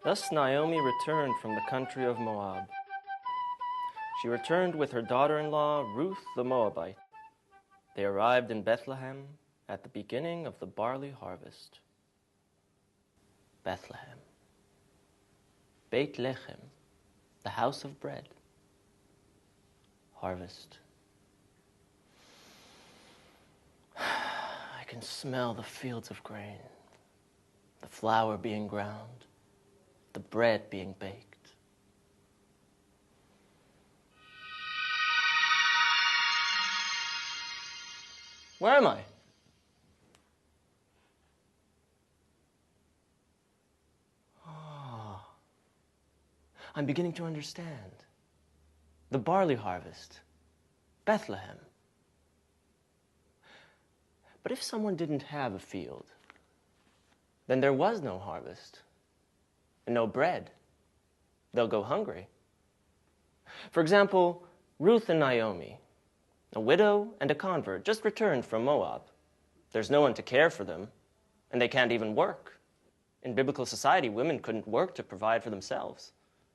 Thus Naomi returned from the country of Moab. She returned with her daughter-in-law, Ruth the Moabite. They arrived in Bethlehem at the beginning of the barley harvest. Bethlehem. Beit Lechem, the house of bread. Harvest. I can smell the fields of grain, the flour being ground, the bread being baked. Where am I? Oh, I'm beginning to understand. The barley harvest, Bethlehem. But if someone didn't have a field, then there was no harvest and no bread. They'll go hungry. For example, Ruth and Naomi, a widow and a convert, just returned from Moab. There's no one to care for them, and they can't even work. In biblical society, women couldn't work to provide for themselves.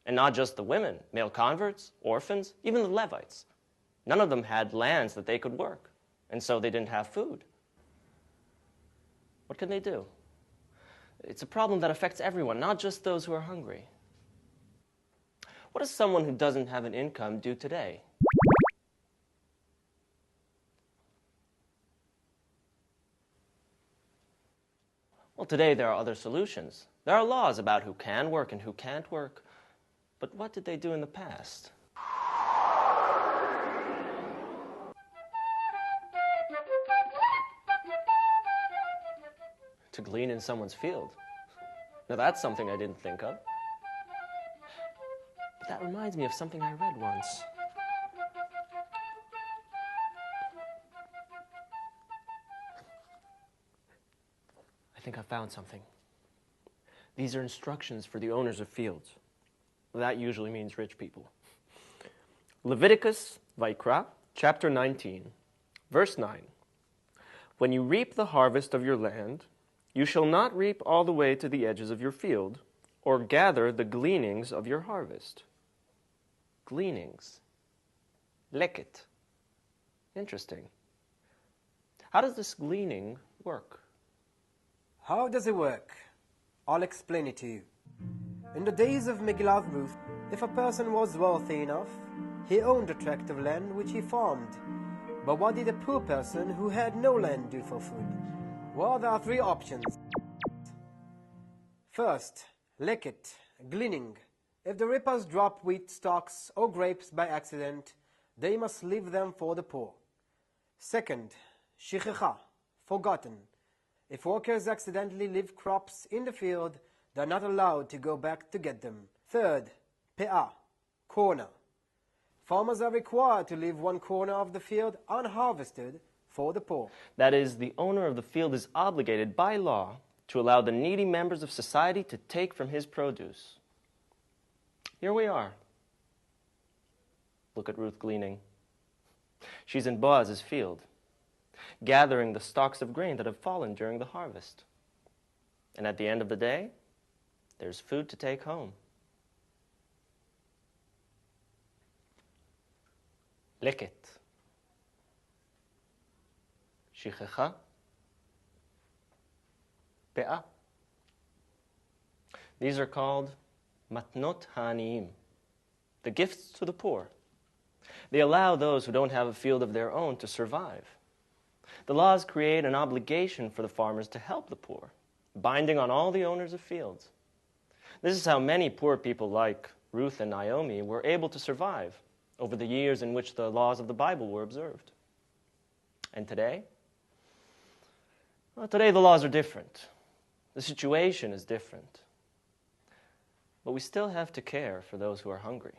And not just the women, male converts, orphans, even the Levites. None of them had lands that they could work, and so they didn't have food. What can they do? It's a problem that affects everyone, not just those who are hungry. What does someone who doesn't have an income do today? Well, today there are other solutions. There are laws about who can work and who can't work. But what did they do in the past? To glean in someone's field. Now that's something I didn't think of. But that reminds me of something I read once. I think I found something. These are instructions for the owners of fields. That usually means rich people. Leviticus, Vaikra, chapter 19, verse 9. When you reap the harvest of your land, you shall not reap all the way to the edges of your field, or gather the gleanings of your harvest. Gleanings. Leket. Interesting. How does this gleaning work? How does it work? I'll explain it to you. In the days of Megillah Ruth, if a person was wealthy enough, he owned a tract of land which he farmed. But what did a poor person who had no land do for food? Well, there are three options. First, leket, gleaning. If the reapers drop wheat stalks or grapes by accident, they must leave them for the poor. Second, shichecha, forgotten. If workers accidentally leave crops in the field, they're not allowed to go back to get them. Third, peah, corner. Farmers are required to leave one corner of the field unharvested for the poor. That is, the owner of the field is obligated by law to allow the needy members of society to take from his produce. Here we are. Look at Ruth gleaning. She's in Boaz's field, gathering the stalks of grain that have fallen during the harvest. And at the end of the day, there's food to take home. Leket. Shichecha. Peah. These are called matnot ha'aniyim, the gifts to the poor. They allow those who don't have a field of their own to survive. The laws create an obligation for the farmers to help the poor, binding on all the owners of fields. This is how many poor people like Ruth and Naomi were able to survive over the years in which the laws of the Bible were observed. And today? Well, today the laws are different. The situation is different. But we still have to care for those who are hungry.